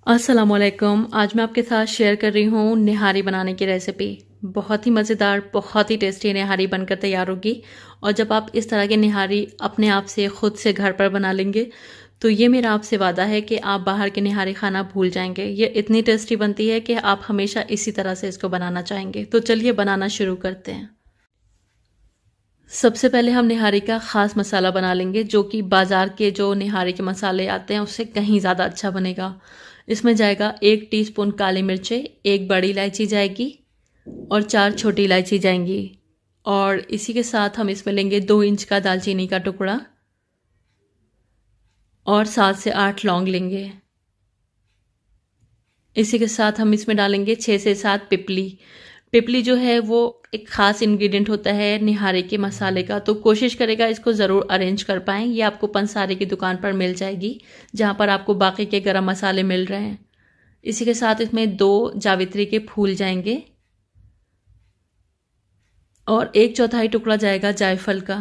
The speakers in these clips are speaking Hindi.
अस्सलामुअलैकुम। आज मैं आपके साथ शेयर कर रही हूँ निहारी बनाने की रेसिपी। बहुत ही मज़ेदार, बहुत ही टेस्टी निहारी बनकर तैयार होगी। और जब आप इस तरह की निहारी अपने आप से खुद से घर पर बना लेंगे तो ये मेरा आपसे वादा है कि आप बाहर की निहारी खाना भूल जाएंगे। ये इतनी टेस्टी बनती है कि आप हमेशा इसी तरह से इसको बनाना चाहेंगे। तो चलिए बनाना शुरू करते हैं। सबसे पहले हम निहारी का ख़ास मसाला बना लेंगे, जो कि बाज़ार के जो निहारी के मसाले आते हैं उससे कहीं ज़्यादा अच्छा बनेगा। इसमें जाएगा 1 टीस्पून काली मिर्चें, 1 बड़ी इलायची जाएगी और 4 छोटी इलायची जाएंगी। और इसी के साथ हम इसमें लेंगे 2 इंच का दालचीनी का टुकड़ा और 7 से 8 लौंग लेंगे। इसी के साथ हम इसमें डालेंगे 6 से 7 पिपली। पिपली जो है वो एक ख़ास इंग्रेडिएंट होता है निहारे के मसाले का, तो कोशिश करेगा इसको ज़रूर अरेंज कर पाएँ। ये आपको पंसारे की दुकान पर मिल जाएगी, जहाँ पर आपको बाकी के गरम मसाले मिल रहे हैं। इसी के साथ इसमें 2 जावित्री के फूल जाएंगे और 1/4 टुकड़ा जाएगा जायफल का।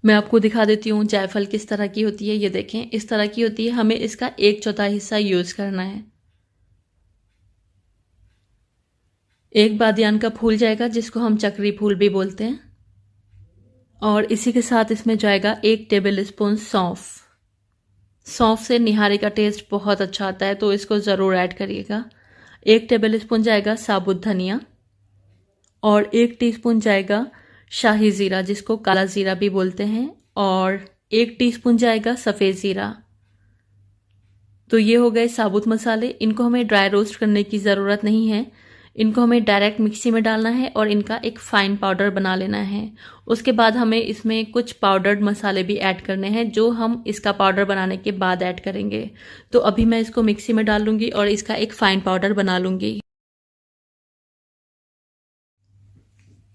मैं आपको दिखा देती हूँ जायफल किस तरह की होती है। ये देखें, इस तरह की होती है। हमें इसका 1/4 हिस्सा यूज़ करना है। 1 बादियान का फूल जाएगा, जिसको हम चक्री फूल भी बोलते हैं। और इसी के साथ इसमें जाएगा 1 टेबल स्पून सौंफ। सौंफ से निहारे का टेस्ट बहुत अच्छा आता है, तो इसको ज़रूर ऐड करिएगा। 1 टेबल स्पून जाएगा साबुत धनिया और 1 टीस्पून जाएगा शाही ज़ीरा, जिसको काला ज़ीरा भी बोलते हैं, और 1 टीस्पून जाएगा सफ़ेद ज़ीरा। तो ये हो गए साबुत मसाले। इनको हमें ड्राई रोस्ट करने की ज़रूरत नहीं है। इनको हमें डायरेक्ट मिक्सी में डालना है और इनका एक फ़ाइन पाउडर बना लेना है। उसके बाद हमें इसमें कुछ पाउडर्ड मसाले भी ऐड करने हैं, जो हम इसका पाउडर बनाने के बाद ऐड करेंगे। तो अभी मैं इसको मिक्सी में डाल लूँगी और इसका एक फ़ाइन पाउडर बना लूँगी।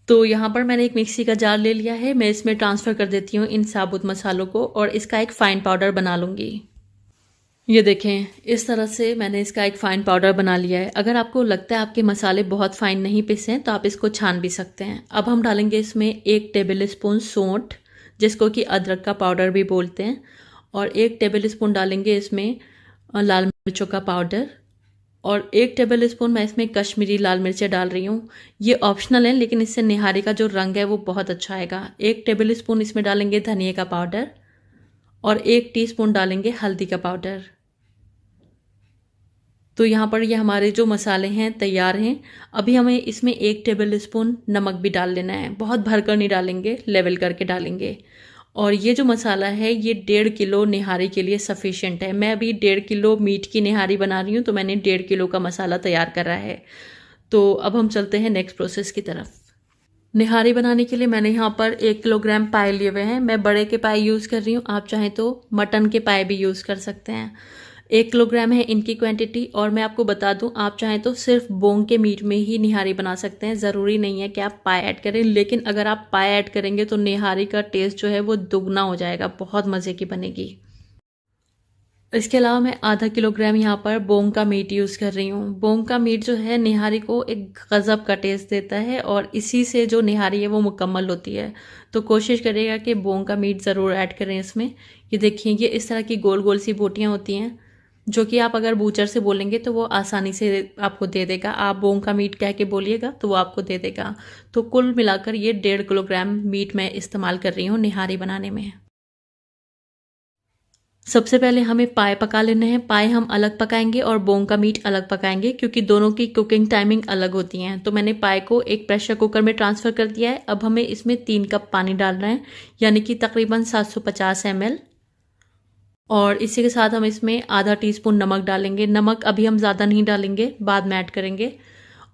तो यहाँ पर मैंने एक मिक्सी का जार ले लिया है। मैं इसमें ट्रांसफ़र कर देती हूँ इन साबुत मसालों को और इसका एक फ़ाइन पाउडर बना लूँगी। ये देखें, इस तरह से मैंने इसका एक फ़ाइन पाउडर बना लिया है। अगर आपको लगता है आपके मसाले बहुत फ़ाइन नहीं पिसे हैं तो आप इसको छान भी सकते हैं। अब हम डालेंगे इसमें 1 टेबल स्पून सौंठ, जिसको कि अदरक का पाउडर भी बोलते हैं, और 1 टेबल स्पून डालेंगे इसमें लाल मिर्चों का पाउडर, और 1 टेबल स्पून मैं इसमें कश्मीरी लाल मिर्चें डाल रही हूँ। ये ऑप्शनल है, लेकिन इससे निहारी का जो रंग है वो बहुत अच्छा आएगा। 1 टेबल स्पून इसमें डालेंगे धनिया का पाउडर और 1 टीस्पून डालेंगे हल्दी का पाउडर। तो यहाँ पर ये हमारे जो मसाले हैं तैयार हैं। अभी हमें इसमें 1 टेबल स्पून नमक भी डाल लेना है। बहुत भरकर नहीं डालेंगे, लेवल करके डालेंगे। और ये जो मसाला है ये 1.5 किलो निहारी के लिए सफिशिएंट है। मैं अभी 1.5 किलो मीट की निहारी बना रही हूँ, तो मैंने 1.5 किलो का मसाला तैयार करा है। तो अब हम चलते हैं नेक्स्ट प्रोसेस की तरफ। निहारी बनाने के लिए मैंने यहाँ पर 1 किलोग्राम पाए लिए हुए हैं। मैं बड़े के पाए यूज़ कर रही हूँ, आप चाहें तो मटन के पाए भी यूज़ कर सकते हैं। 1 किलोग्राम है इनकी क्वांटिटी। और मैं आपको बता दूं, आप चाहें तो सिर्फ बोंग के मीट में ही निहारी बना सकते हैं। ज़रूरी नहीं है कि आप पाए ऐड करें, लेकिन अगर आप पाए ऐड करेंगे तो निहारी का टेस्ट जो है वो दुगना हो जाएगा, बहुत मज़े की बनेगी। इसके अलावा मैं आधा किलोग्राम यहाँ पर बोंग का मीट यूज़ कर रही हूँ। बोंग का मीट जो है निहारी को एक गज़ब का टेस्ट देता है और इसी से जो निहारी है वो मुकम्मल होती है। तो कोशिश करिएगा कि बोंग का मीट ज़रूर ऐड करें इसमें। ये देखिए, ये इस तरह की गोल गोल सी बोटियाँ होती हैं, जो कि आप अगर बूचर से बोलेंगे तो वो आसानी से आपको दे देगा। आप बोंग का मीट कह के बोलिएगा तो वो आपको दे देगा। तो कुल मिलाकर ये 1.5 किलोग्राम मीट मैं इस्तेमाल कर रही हूँ निहारी बनाने में। सबसे पहले हमें पाए पका लेने हैं। पाए हम अलग पकाएंगे और बोंग का मीट अलग पकाएंगे, क्योंकि दोनों की कुकिंग टाइमिंग अलग होती हैं। तो मैंने पाए को एक प्रेशर कुकर में ट्रांसफ़र कर दिया है। अब हमें इसमें 3 कप पानी डालना है, यानी कि तकरीबन 750 ml। और इसी के साथ हम इसमें आधा टीस्पून नमक डालेंगे। नमक अभी हम ज़्यादा नहीं डालेंगे, बाद में ऐड करेंगे।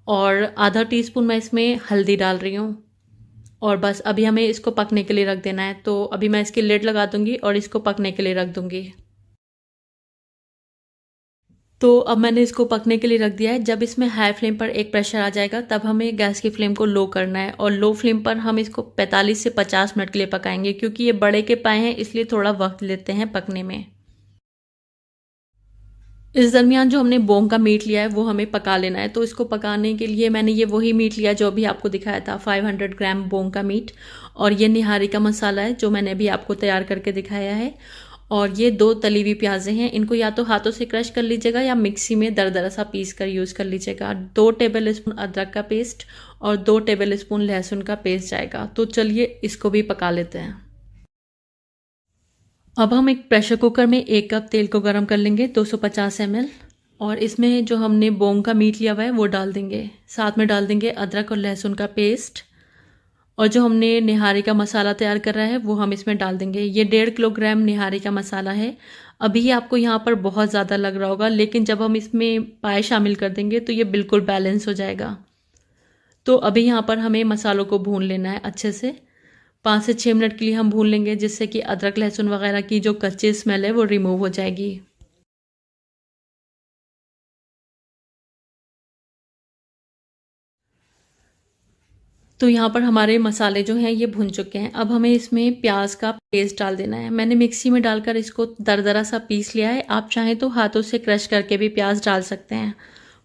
और आधा टीस्पून मैं इसमें हल्दी डाल रही हूँ। और बस अभी हमें इसको पकने के लिए रख देना है। तो अभी मैं इसकी लिड लगा दूंगी और इसको पकने के लिए रख दूंगी। तो अब मैंने इसको पकने के लिए रख दिया है। जब इसमें हाई फ्लेम पर एक प्रेशर आ जाएगा तब हमें गैस की फ्लेम को लो करना है, और लो फ्लेम पर हम इसको 45 से 50 मिनट के लिए पकाएंगे, क्योंकि ये बड़े के पाए हैं इसलिए थोड़ा वक्त लेते हैं पकने में। इस दरमियान जो हमने बोंग का मीट लिया है वो हमें पका लेना है। तो इसको पकाने के लिए मैंने ये वही मीट लिया जो अभी आपको दिखाया था, 500 ग्राम बोंग का मीट। और ये निहारी का मसाला है जो मैंने अभी आपको तैयार करके दिखाया है। और ये 2 तली हुई प्याज़ें हैं, इनको या तो हाथों से क्रश कर लीजिएगा या मिक्सी में दरदरा सा पीस कर यूज़ कर लीजिएगा। 2 टेबल स्पून अदरक का पेस्ट और 2 टेबल स्पून लहसुन का पेस्ट जाएगा। तो चलिए इसको भी पका लेते हैं। अब हम एक प्रेशर कुकर में 1 कप तेल को गर्म कर लेंगे 250 ml, और इसमें जो हमने बोंग का मीट लिया हुआ है वो डाल देंगे। साथ में डाल देंगे अदरक और लहसुन का पेस्ट, और जो हमने निहारी का मसाला तैयार कर रहा है वो हम इसमें डाल देंगे। ये 1.5 किलोग्राम निहारी का मसाला है। अभी आपको यहाँ पर बहुत ज़्यादा लग रहा होगा, लेकिन जब हम इसमें पाए शामिल कर देंगे तो ये बिल्कुल बैलेंस हो जाएगा। तो अभी यहाँ पर हमें मसालों को भून लेना है अच्छे से। 5 से 6 मिनट के लिए हम भून लेंगे, जिससे कि अदरक लहसुन वगैरह की जो कच्ची स्मेल है वो रिमूव हो जाएगी। तो यहाँ पर हमारे मसाले जो हैं ये भुन चुके हैं। अब हमें इसमें प्याज का पेस्ट डाल देना है। मैंने मिक्सी में डालकर इसको दरदरा सा पीस लिया है। आप चाहें तो हाथों से क्रश करके भी प्याज डाल सकते हैं।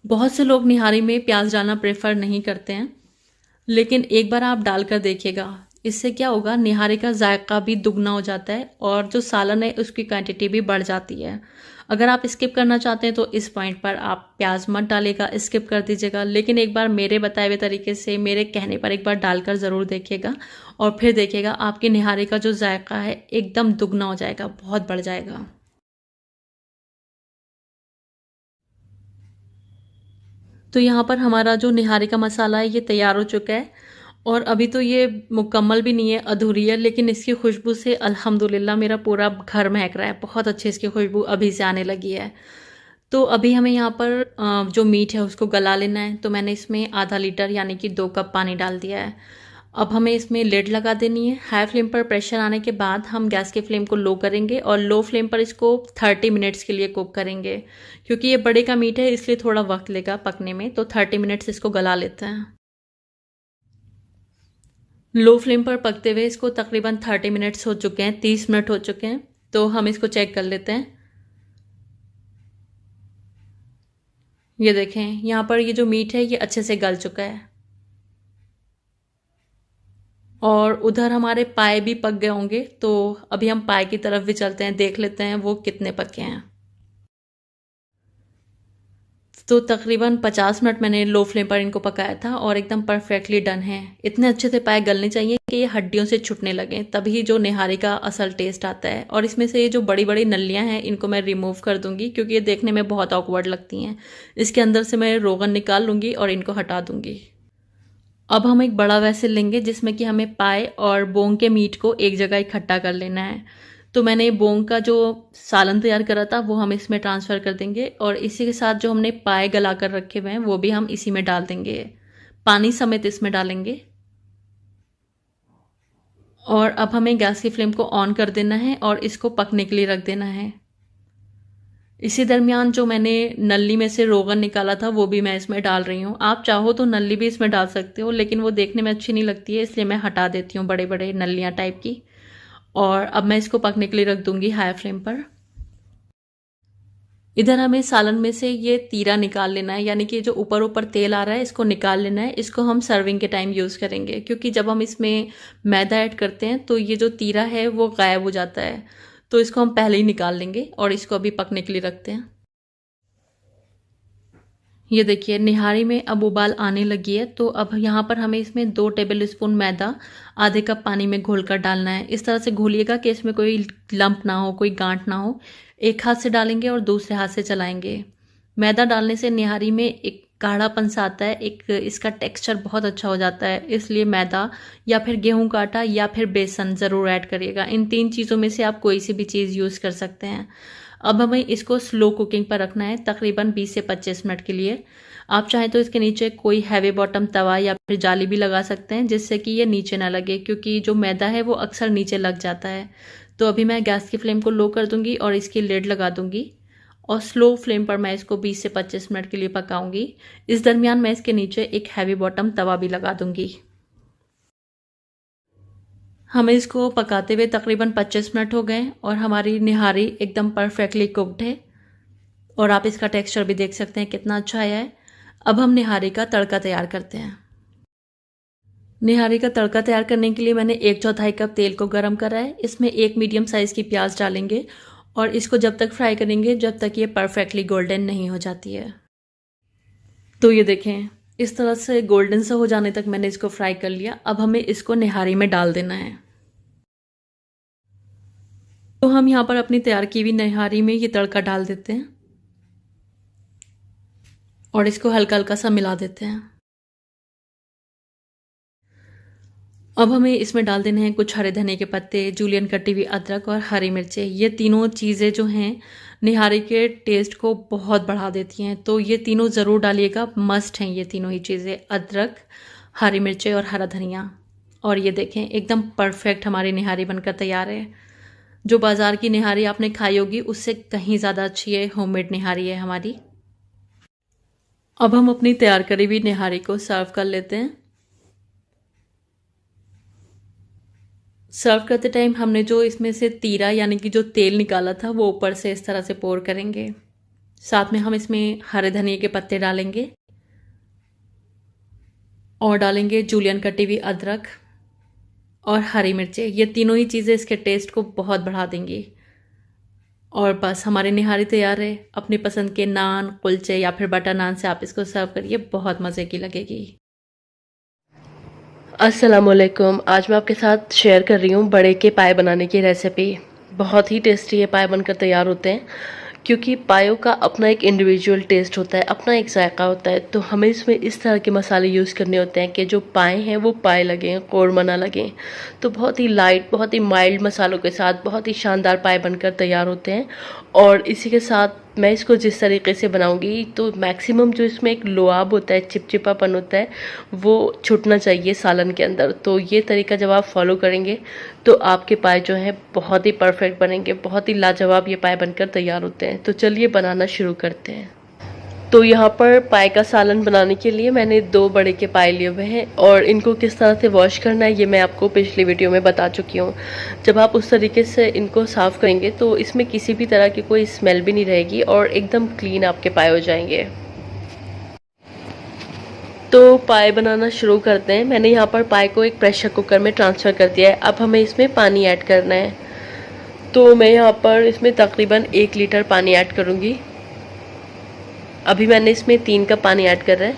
बहुत से लोग निहारी में प्याज डालना प्रेफर नहीं करते हैं, लेकिन एक बार आप डालकर देखिएगा। इससे क्या होगा, निहारी का जायका भी दुगना हो जाता है और जो सालन है उसकी क्वांटिटी भी बढ़ जाती है। अगर आप स्किप करना चाहते हैं तो इस पॉइंट पर आप प्याज मत डालिएगा, स्किप कर दीजिएगा। लेकिन एक बार मेरे बताए हुए तरीके से, मेरे कहने पर एक बार डालकर ज़रूर देखिएगा, और फिर देखिएगा आपकी निहारी का जो जायका है एकदम दुगना हो जाएगा, बहुत बढ़ जाएगा। तो यहाँ पर हमारा जो निहारी का मसाला है ये तैयार हो चुका है, और अभी तो ये मुकम्मल भी नहीं है, अधूरी है, लेकिन इसकी खुशबू से अल्हम्दुलिल्लाह मेरा पूरा घर महक रहा है। बहुत अच्छी इसकी खुशबू अभी से आने लगी है। तो अभी हमें यहाँ पर जो मीट है उसको गला लेना है। तो मैंने इसमें आधा लीटर यानी कि 2 कप पानी डाल दिया है। अब हमें इसमें लिड लगा देनी है। हाई फ्लेम पर प्रेशर आने के बाद हम गैस के फ्लेम को लो करेंगे और लो फ्लेम पर इसको 30 मिनट्स के लिए कुक करेंगे। क्योंकि ये बड़े का मीट है इसलिए थोड़ा वक्त लेगा पकने में, तो 30 मिनट्स इसको गला लेते हैं। लो फ्लेम पर पकते हुए इसको तकरीबन 30 मिनट्स हो चुके हैं, 30 मिनट हो चुके हैं। तो हम इसको चेक कर लेते हैं। ये देखें, यहाँ पर ये जो मीट है ये अच्छे से गल चुका है, और उधर हमारे पाए भी पक गए होंगे। तो अभी हम पाए की तरफ भी चलते हैं, देख लेते हैं वो कितने पके हैं। तो तकरीबन 50 मिनट मैंने लो फ्लेम पर इनको पकाया था और एकदम परफेक्टली डन है। इतने अच्छे से पाए गलने चाहिए कि ये हड्डियों से छूटने लगें, तभी जो निहारी का असल टेस्ट आता है। और इसमें से ये जो बड़ी बड़ी नलियां हैं इनको मैं रिमूव कर दूंगी, क्योंकि ये देखने में बहुत ऑकवर्ड लगती हैं। इसके अंदर से मैं रोगन निकाल लूँगी और इनको हटा दूँगी। अब हम एक बड़ा वेसल लेंगे जिसमें कि हमें पाए और बोंग के मीट को एक जगह इकट्ठा कर लेना है। तो मैंने बोंग का जो सालन तैयार करा था वो हम इसमें ट्रांसफ़र कर देंगे, और इसी के साथ जो हमने पाए गला कर रखे हुए हैं वो भी हम इसी में डाल देंगे, पानी समेत इसमें डालेंगे। और अब हमें गैस की फ्लेम को ऑन कर देना है और इसको पकने के लिए रख देना है। इसी दरमियान जो मैंने नली में से रोगन निकाला था वो भी मैं इसमें डाल रही हूँ। आप चाहो तो नली भी इसमें डाल सकते हो, लेकिन वो देखने में अच्छी नहीं लगती है, इसलिए मैं हटा देती हूँ बड़े बड़े नलियाँ टाइप की। और अब मैं इसको पकने के लिए रख दूंगी हाई फ्लेम पर। इधर हमें सालन में से ये तीरा निकाल लेना है, यानी कि जो ऊपर ऊपर तेल आ रहा है इसको निकाल लेना है। इसको हम सर्विंग के टाइम यूज़ करेंगे, क्योंकि जब हम इसमें मैदा ऐड करते हैं तो ये जो तीरा है वो गायब हो जाता है। तो इसको हम पहले ही निकाल लेंगे और इसको अभी पकने के लिए रखते हैं। ये देखिए, निहारी में अब उबाल आने लगी है। तो अब यहाँ पर हमें इसमें 2 टेबल स्पून मैदा आधे कप पानी में घोलकर डालना है। इस तरह से घोलिएगा कि इसमें कोई लंप ना हो, कोई गांठ ना हो। एक हाथ से डालेंगे और दूसरे हाथ से चलाएंगे। मैदा डालने से निहारी में एक गाढ़ापन सा आता है, एक इसका टेक्सचर बहुत अच्छा हो जाता है। इसलिए मैदा या फिर गेहूं का आटा या फिर बेसन ज़रूर ऐड करिएगा। इन 3 चीज़ों में से आप कोई सी भी चीज़ यूज़ कर सकते हैं। अब हमें इसको स्लो कुकिंग पर रखना है तकरीबन 20 से 25 मिनट के लिए। आप चाहें तो इसके नीचे कोई हैवी बॉटम तवा या फिर जाली भी लगा सकते हैं, जिससे कि ये नीचे ना लगे, क्योंकि जो मैदा है वो अक्सर नीचे लग जाता है। तो अभी मैं गैस की फ्लेम को लो कर दूंगी और इसकी लिड लगा दूंगी, और स्लो फ्लेम पर मैं इसको 20 से 25 मिनट के लिए पकाऊंगी। इस दरमियान मैं इसके नीचे एक हैवी बॉटम तवा भी लगा दूंगी। हमें इसको पकाते हुए तकरीबन 25 मिनट हो गए और हमारी निहारी एकदम परफेक्टली कुक्ड है, और आप इसका टेक्सचर भी देख सकते हैं कितना अच्छा आया है। अब हम निहारी का तड़का तैयार करते हैं। निहारी का तड़का तैयार करने के लिए मैंने 1/4 कप तेल को गर्म करा है। इसमें एक मीडियम साइज़ की प्याज डालेंगे और इसको जब तक फ्राई करेंगे जब तक ये परफेक्टली गोल्डन नहीं हो जाती है। तो ये देखें, इस तरह से गोल्डन सा हो जाने तक मैंने इसको फ्राई कर लिया। अब हमें इसको निहारी में डाल देना है। तो हम यहाँ पर अपनी तैयार की हुई निहारी में ये तड़का डाल देते हैं और इसको हल्का हल्का सा मिला देते हैं। अब हमें इसमें डाल देने हैं कुछ हरे धनिया के पत्ते, जूलियन कटी हुई अदरक और हरी मिर्चें। ये तीनों चीज़ें जो हैं निहारी के टेस्ट को बहुत बढ़ा देती हैं, तो ये तीनों ज़रूर डालिएगा, मस्ट हैं ये तीनों ही चीज़ें, अदरक, हरी मिर्चें और हरा धनिया। और ये देखें, एकदम परफेक्ट हमारी निहारी बनकर तैयार है। जो बाज़ार की निहारी आपने खाई होगी उससे कहीं ज़्यादा अच्छी है होममेड निहारी है हमारी। अब हम अपनी तैयार करी हुई निहारी को सर्व कर लेते हैं। सर्व करते टाइम हमने जो इसमें से तीरा यानी कि जो तेल निकाला था वो ऊपर से इस तरह से पोर करेंगे। साथ में हम इसमें हरे धनिया के पत्ते डालेंगे और डालेंगे जूलियन कटी हुई अदरक और हरी मिर्चें। ये तीनों ही चीज़ें इसके टेस्ट को बहुत बढ़ा देंगी। और बस हमारी निहारी तैयार है। अपनी पसंद के नान, कुलचे या फिर बटर नान से आप इसको सर्व करिए, बहुत मज़े की लगेगी। अस्सलामुअलैकुम। आज मैं आपके साथ शेयर कर रही हूँ बड़े के पाए बनाने की रेसिपी। बहुत ही टेस्टी ये पाए बनकर तैयार होते हैं, क्योंकि पायों का अपना एक इंडिविजुअल टेस्ट होता है, अपना एक जायका होता है। तो हमें इसमें इस तरह के मसाले यूज़ करने होते हैं कि जो पाए हैं वो पाए लगें, कोरमा ना लगें। तो बहुत ही लाइट, बहुत ही माइल्ड मसालों के साथ बहुत ही शानदार पाए बनकर तैयार होते हैं। और इसी के साथ मैं इसको जिस तरीके से बनाऊंगी तो मैक्सिमम जो इसमें एक लुआब होता है, चिपचिपापन होता है, वो छूटना चाहिए सालन के अंदर। तो ये तरीका जब आप फॉलो करेंगे तो आपके पाए जो हैं बहुत ही परफेक्ट बनेंगे, बहुत ही लाजवाब ये पाए बनकर तैयार होते हैं। तो चलिए बनाना शुरू करते हैं। तो यहाँ पर पाए का सालन बनाने के लिए मैंने 2 बड़े के पाए लिए हुए हैं और इनको किस तरह से वॉश करना है ये मैं आपको पिछली वीडियो में बता चुकी हूँ। जब आप उस तरीके से इनको साफ़ करेंगे तो इसमें किसी भी तरह की कोई स्मेल भी नहीं रहेगी और एकदम क्लीन आपके पाए हो जाएंगे। तो पाए बनाना शुरू करते हैं। मैंने यहाँ पर पाए को एक प्रेशर कुकर में ट्रांसफ़र कर दिया है। अब हमें इसमें पानी ऐड करना है। तो मैं यहाँ पर इसमें तकरीबन 1 लीटर पानी ऐड करूँगी। अभी मैंने इसमें 3 कप पानी ऐड कर रहा है।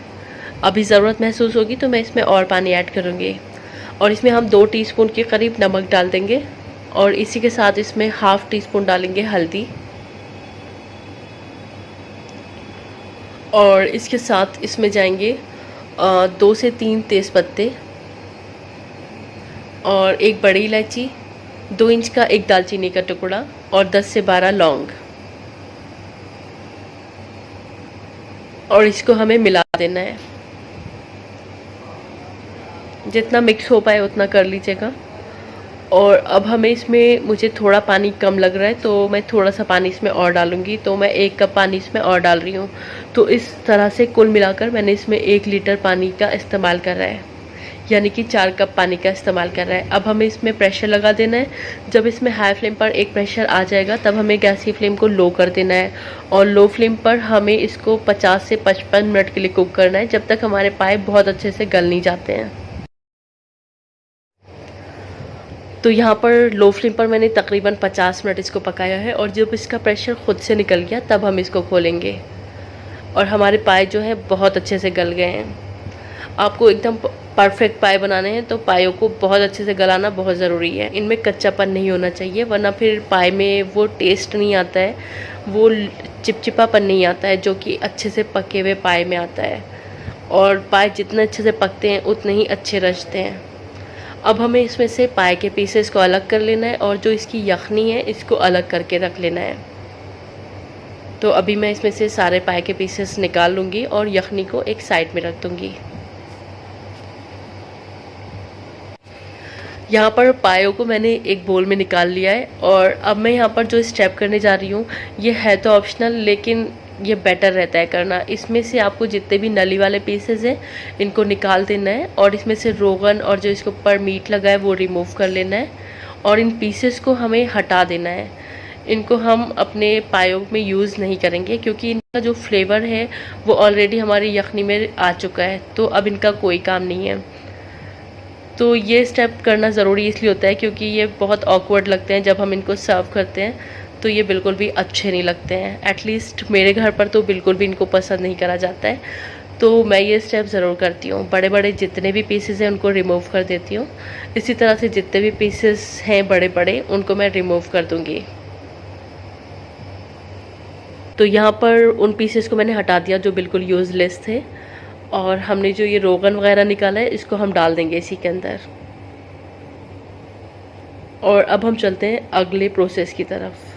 अभी ज़रूरत महसूस होगी तो मैं इसमें और पानी ऐड करूँगी। और इसमें हम 2 टीस्पून के करीब नमक डाल देंगे और इसी के साथ इसमें ½ टीस्पून डालेंगे हल्दी और इसके साथ इसमें जाएंगे 2 से 3 तेज़पत्ते और 1 बड़ी इलायची, 2 इंच का एक दालचीनी का टुकड़ा और 10 से 12 लौंग। और इसको हमें मिला देना है, जितना मिक्स हो पाए उतना कर लीजिएगा। और अब हमें इसमें, मुझे थोड़ा पानी कम लग रहा है तो मैं थोड़ा सा पानी इसमें और डालूंगी। तो मैं 1 कप पानी इसमें और डाल रही हूँ। तो इस तरह से कुल मिलाकर मैंने इसमें 1 लीटर पानी का इस्तेमाल कर रहा है, यानी कि 4 कप पानी का इस्तेमाल कर रहा है। अब हमें इसमें प्रेशर लगा देना है। जब इसमें हाई फ्लेम पर एक प्रेशर आ जाएगा तब हमें गैस की फ्लेम को लो कर देना है और लो फ्लेम पर हमें इसको 50 से 55 मिनट के लिए कुक करना है, जब तक हमारे पाए बहुत अच्छे से गल नहीं जाते हैं। तो यहाँ पर लो फ्लेम पर मैंने तकरीबन 50 मिनट इसको पकाया है और जब इसका प्रेशर खुद से निकल गया तब हम इसको खोलेंगे और हमारे पाए जो है बहुत अच्छे से गल गए हैं। आपको एकदम परफेक्ट पाए बनाने हैं तो पायों को बहुत अच्छे से गलाना बहुत ज़रूरी है। इनमें कच्चापन नहीं होना चाहिए, वरना फिर पाए में वो टेस्ट नहीं आता है, वो चिपचिपापन नहीं आता है जो कि अच्छे से पके हुए पाए में आता है। और पाए जितने अच्छे से पकते हैं उतने ही अच्छे रचते हैं। अब हमें इसमें से पाए के पीसेस को अलग कर लेना है और जो इसकी यखनी है इसको अलग करके रख लेना है। तो अभी मैं इसमें से सारे पाए के पीसेस निकाल लूँगी और यखनी को एक साइड में रख दूँगी। यहाँ पर पायों को मैंने एक बोल में निकाल लिया है और अब मैं यहाँ पर जो स्टेप करने जा रही हूँ ये है तो ऑप्शनल, लेकिन ये बेटर रहता है करना। इसमें से आपको जितने भी नली वाले पीसेस हैं इनको निकाल देना है और इसमें से रोगन और जो इसके ऊपर मीट लगा है वो रिमूव कर लेना है और इन पीसेस को हमें हटा देना है। इनको हम अपने पायों में यूज़ नहीं करेंगे क्योंकि इनका जो फ्लेवर है वो ऑलरेडी हमारी यखनी में आ चुका है, तो अब इनका कोई काम नहीं है। तो ये स्टेप करना ज़रूरी इसलिए होता है क्योंकि ये बहुत ऑकवर्ड लगते हैं जब हम इनको सर्व करते हैं, तो ये बिल्कुल भी अच्छे नहीं लगते हैं। एटलीस्ट मेरे घर पर तो बिल्कुल भी इनको पसंद नहीं करा जाता है, तो मैं ये स्टेप ज़रूर करती हूँ। बड़े बड़े जितने भी पीसेस हैं उनको रिमूव कर देती हूँ। इसी तरह से जितने भी पीसेस हैं बड़े बड़े उनको मैं रिमूव कर दूँगी। तो यहाँ पर उन पीसेस को मैंने हटा दिया जो बिल्कुल यूज़लेस थे, और हमने जो ये रोगन वगैरह निकाला है इसको हम डाल देंगे इसी के अंदर। और अब हम चलते हैं अगले प्रोसेस की तरफ।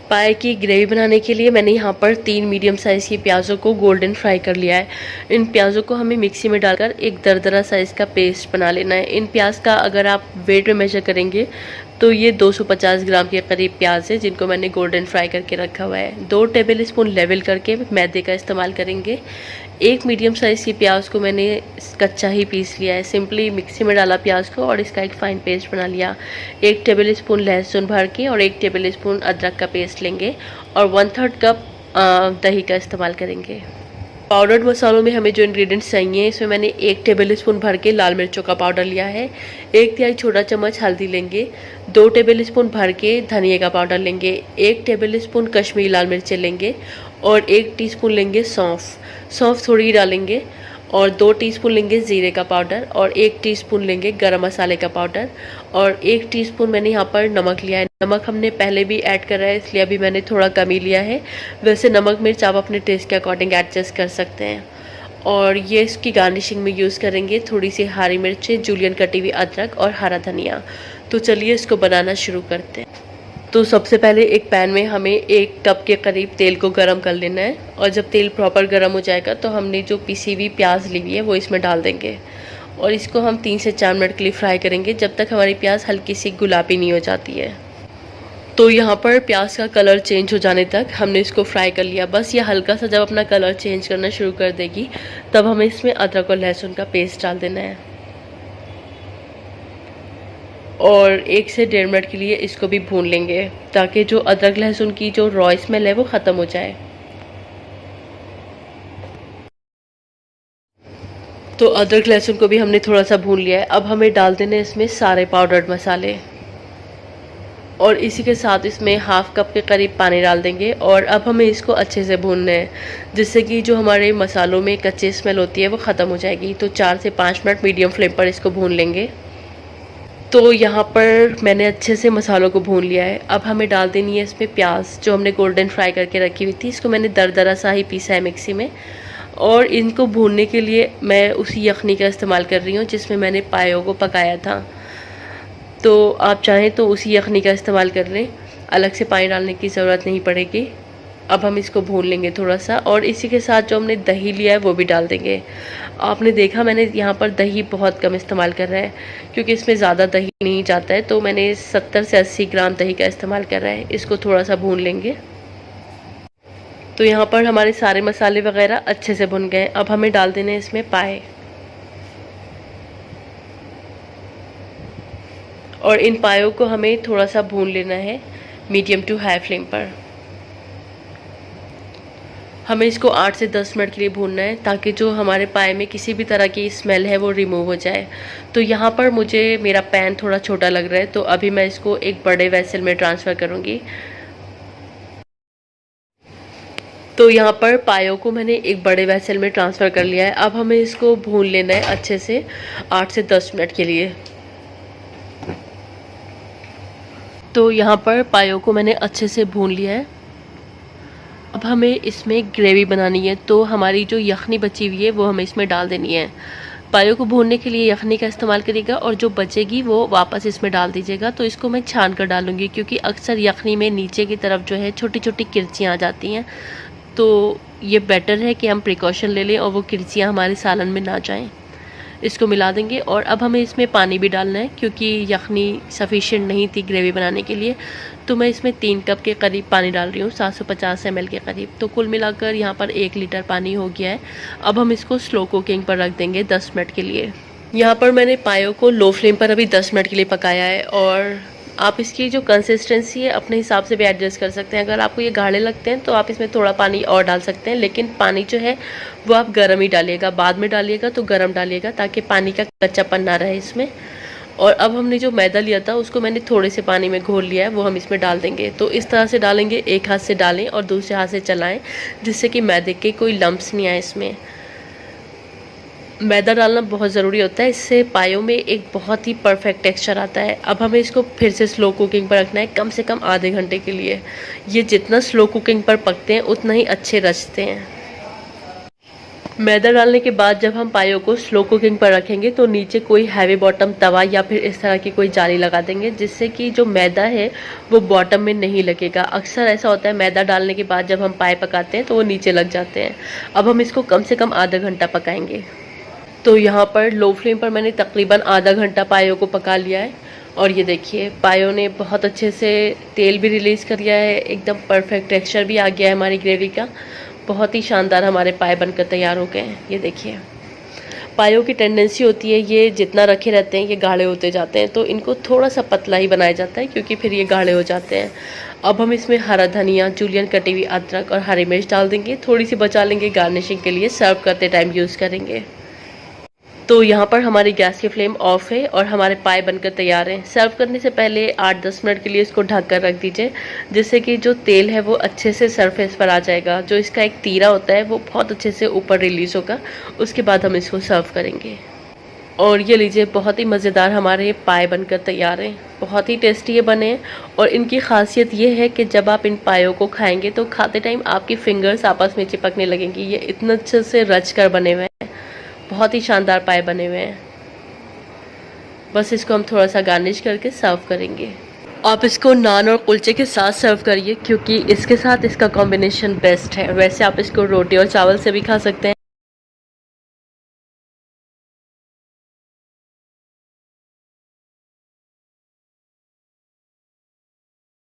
पाए की ग्रेवी बनाने के लिए मैंने यहाँ पर 3 मीडियम साइज़ की प्याज़ों को गोल्डन फ्राई कर लिया है। इन प्याज़ों को हमें मिक्सी में डालकर एक दरदरा साइज़ का पेस्ट बना लेना है। इन प्याज का अगर आप वेट में मेजर करेंगे तो ये 250 ग्राम के करीब प्याज है जिनको मैंने गोल्डन फ्राई करके रखा हुआ है। 2 टेबल स्पून लेवल करके मैदे का इस्तेमाल करेंगे। एक मीडियम साइज़ की प्याज को मैंने कच्चा ही पीस लिया है। सिंपली मिक्सी में डाला प्याज को और इसका एक फ़ाइन पेस्ट बना लिया। 1 टेबल स्पून लहसुन भर के और 1 टेबल स्पून अदरक का पेस्ट लेंगे और 1/3 कप दही का इस्तेमाल करेंगे। पाउडर्ड मसालों में हमें जो इंग्रेडिएंट्स चाहिए, इसमें मैंने 1 टेबल स्पून भर के लाल मिर्चों का पाउडर लिया है, 1 तिहाई छोटा चम्मच हल्दी लेंगे, 2 टेबल स्पून भर के धनिया का पाउडर लेंगे, 1 टेबल स्पून कश्मीरी लाल मिर्चें लेंगे और 1 टीस्पून लेंगे सौंफ थोड़ी ही डालेंगे, और 2 टीस्पून लेंगे ज़ीरे का पाउडर और 1 टीस्पून लेंगे गरम मसाले का पाउडर और 1 टीस्पून मैंने यहाँ पर नमक लिया है। नमक हमने पहले भी ऐड करा है इसलिए अभी मैंने थोड़ा कम ही लिया है। वैसे नमक मिर्च आप अपने टेस्ट के अकॉर्डिंग एडजस्ट कर सकते हैं। और ये इसकी गार्निशिंग में यूज़ करेंगे थोड़ी सी हरी मिर्चें, जूलियन कटी हुई अदरक और हरा धनिया। तो चलिए इसको बनाना शुरू करते हैं। तो सबसे पहले एक पैन में हमें 1 कप के करीब तेल को गरम कर लेना है, और जब तेल प्रॉपर गरम हो जाएगा तो हमने जो पिसी हुई प्याज ली हुई है वो इसमें डाल देंगे और इसको हम 3 से 4 मिनट के लिए फ्राई करेंगे जब तक हमारी प्याज हल्की सी गुलाबी नहीं हो जाती है। तो यहाँ पर प्याज का कलर चेंज हो जाने तक हमने इसको फ्राई कर लिया। बस ये हल्का सा जब अपना कलर चेंज करना शुरू कर देगी तब हमें इसमें अदरक और लहसुन का पेस्ट डाल देना है और 1 से 1.5 मिनट के लिए इसको भी भून लेंगे ताकि जो अदरक लहसुन की जो रॉ स्मेल है वो ख़त्म हो जाए। तो अदरक लहसुन को भी हमने थोड़ा सा भून लिया है। अब हमें डाल देने इसमें सारे पाउडर्ड मसाले और इसी के साथ इसमें 1/2 कप के करीब पानी डाल देंगे और अब हमें इसको अच्छे से भूनना है जिससे कि जो हमारे मसालों में कच्ची स्मेल होती है वो ख़त्म हो जाएगी। तो 4 से 5 मिनट मीडियम फ्लेम पर इसको भून लेंगे। तो यहाँ पर मैंने अच्छे से मसालों को भून लिया है। अब हमें डाल देनी है इसमें प्याज जो हमने गोल्डन फ्राई करके रखी हुई थी। इसको मैंने दरदरा सा ही पीसा है मिक्सी में और इनको भूनने के लिए मैं उसी यखनी का इस्तेमाल कर रही हूँ जिसमें मैंने पायों को पकाया था। तो आप चाहें तो उसी यखनी का इस्तेमाल कर लें, अलग से पानी डालने की ज़रूरत नहीं पड़ेगी। अब हम इसको भून लेंगे थोड़ा सा और इसी के साथ जो हमने दही लिया है वो भी डाल देंगे। आपने देखा मैंने यहाँ पर दही बहुत कम इस्तेमाल कर रहा है क्योंकि इसमें ज़्यादा दही नहीं जाता है, तो मैंने 70 से 80 ग्राम दही का इस्तेमाल कर रहा है। इसको थोड़ा सा भून लेंगे। तो यहाँ पर हमारे सारे मसाले वगैरह अच्छे से भुन गए। अब हमें डाल देने इसमें पाए और इन पायों को हमें थोड़ा सा भून लेना है मीडियम टू हाई फ्लेम पर। हमें इसको 8 से 10 मिनट के लिए भूनना है ताकि जो हमारे पाए में किसी भी तरह की स्मेल है वो रिमूव हो जाए। तो यहाँ पर मुझे मेरा पैन थोड़ा छोटा लग रहा है तो अभी मैं इसको एक बड़े वेसल में ट्रांसफ़र करूँगी। तो यहाँ पर पायों को मैंने एक बड़े वेसल में ट्रांसफ़र कर लिया है। अब हमें इसको भून लेना है अच्छे से 8 से 10 मिनट के लिए। तो यहाँ पर पायों को मैंने अच्छे से भून लिया है। अब हमें इसमें ग्रेवी बनानी है, तो हमारी जो यखनी बची हुई है वो हमें इसमें डाल देनी है। पायों को भूनने के लिए यखनी का इस्तेमाल करिएगा और जो बचेगी वो वापस इसमें डाल दीजिएगा। तो इसको मैं छान कर डालूँगी क्योंकि अक्सर यखनी में नीचे की तरफ जो है छोटी छोटी किरचियाँ आ जाती हैं, तो ये बेटर है कि हम प्रिकॉशन ले लें और वो किरचियाँ हमारे सालन में ना जाएँ। इसको मिला देंगे और अब हमें इसमें पानी भी डालना है क्योंकि यखनी सफिशिएंट नहीं थी ग्रेवी बनाने के लिए। तो मैं इसमें 3 कप के करीब पानी डाल रही हूँ, 750 ml के करीब। तो कुल मिलाकर यहाँ पर 1 लीटर पानी हो गया है। अब हम इसको स्लो कुकिंग पर रख देंगे 10 मिनट के लिए। यहाँ पर मैंने पायों को लो फ्लेम पर अभी 10 मिनट के लिए पकाया है और आप इसकी जो कंसिस्टेंसी है अपने हिसाब से भी एडजस्ट कर सकते हैं। अगर आपको ये गाढ़े लगते हैं तो आप इसमें थोड़ा पानी और डाल सकते हैं, लेकिन पानी जो है वो आप गर्म ही डालिएगा, बाद में डालिएगा तो गर्म डालिएगा ताकि पानी का कच्चापन ना रहे इसमें। और अब हमने जो मैदा लिया था उसको मैंने थोड़े से पानी में घोल लिया है, वो हम इसमें डाल देंगे। तो इस तरह से डालेंगे, एक हाथ से डालें और दूसरे हाथ से चलाएं, जिससे कि मैदे के कोई लम्प्स नहीं आए इसमें। मैदा डालना बहुत ज़रूरी होता है, इससे पायों में एक बहुत ही परफेक्ट टेक्सचर आता है। अब हमें इसको फिर से स्लो कुकिंग पर रखना है, कम से कम आधे घंटे के लिए। ये जितना स्लो कुकिंग पर पकते हैं उतना ही अच्छे रचते हैं। मैदा डालने के बाद जब हम पायों को स्लो कुकिंग पर रखेंगे तो नीचे कोई हैवी बॉटम तवा या फिर इस तरह की कोई जाली लगा देंगे, जिससे कि जो मैदा है वो बॉटम में नहीं लगेगा। अक्सर ऐसा होता है मैदा डालने के बाद जब हम पाए पकाते हैं तो वो नीचे लग जाते हैं। अब हम इसको कम से कम आधा घंटा पकाएंगे। तो यहाँ पर लो फ्लेम पर मैंने तकरीबन आधा घंटा पायों को पका लिया है और ये देखिए पायों ने बहुत अच्छे से तेल भी रिलीज़ कर दिया है, एकदम परफेक्ट टेक्सचर भी आ गया है हमारी ग्रेवी का। बहुत ही शानदार हमारे पाए बनकर तैयार हो गए हैं। ये देखिए पायों की टेंडेंसी होती है ये जितना रखे रहते हैं ये गाढ़े होते जाते हैं, तो इनको थोड़ा सा पतला ही बनाया जाता है क्योंकि फिर ये गाढ़े हो जाते हैं। अब हम इसमें हरा धनिया, जूलियन कटी हुई अदरक और हरी मिर्च डाल देंगे, थोड़ी सी बचा लेंगे गार्निशिंग के लिए, सर्व करते टाइम यूज़ करेंगे। तो यहाँ पर हमारी गैस की फ्लेम ऑफ है और हमारे पाए बनकर तैयार हैं। सर्व करने से पहले 8-10 मिनट के लिए इसको ढक कर रख दीजिए, जिससे कि जो तेल है वो अच्छे से सरफेस पर आ जाएगा। जो इसका एक तीरा होता है वो बहुत अच्छे से ऊपर रिलीज़ होगा, उसके बाद हम इसको सर्व करेंगे। और ये लीजिए बहुत ही मज़ेदार हमारे पाए बनकर तैयार हैं, बहुत ही टेस्टी ये बने हैं। और इनकी खासियत ये है कि जब आप इन पायों को खाएंगे तो खाते टाइम आपकी फिंगर्स आपस में चिपकने लगेंगी। ये इतना अच्छे से रच कर बने हुए हैं, बहुत ही शानदार पाए बने हुए हैं। बस इसको हम थोड़ा सा गार्निश करके सर्व करेंगे। आप इसको नान और कुलचे के साथ सर्व करिए क्योंकि इसके साथ इसका कॉम्बिनेशन बेस्ट है। वैसे आप इसको रोटी और चावल से भी खा सकते हैं।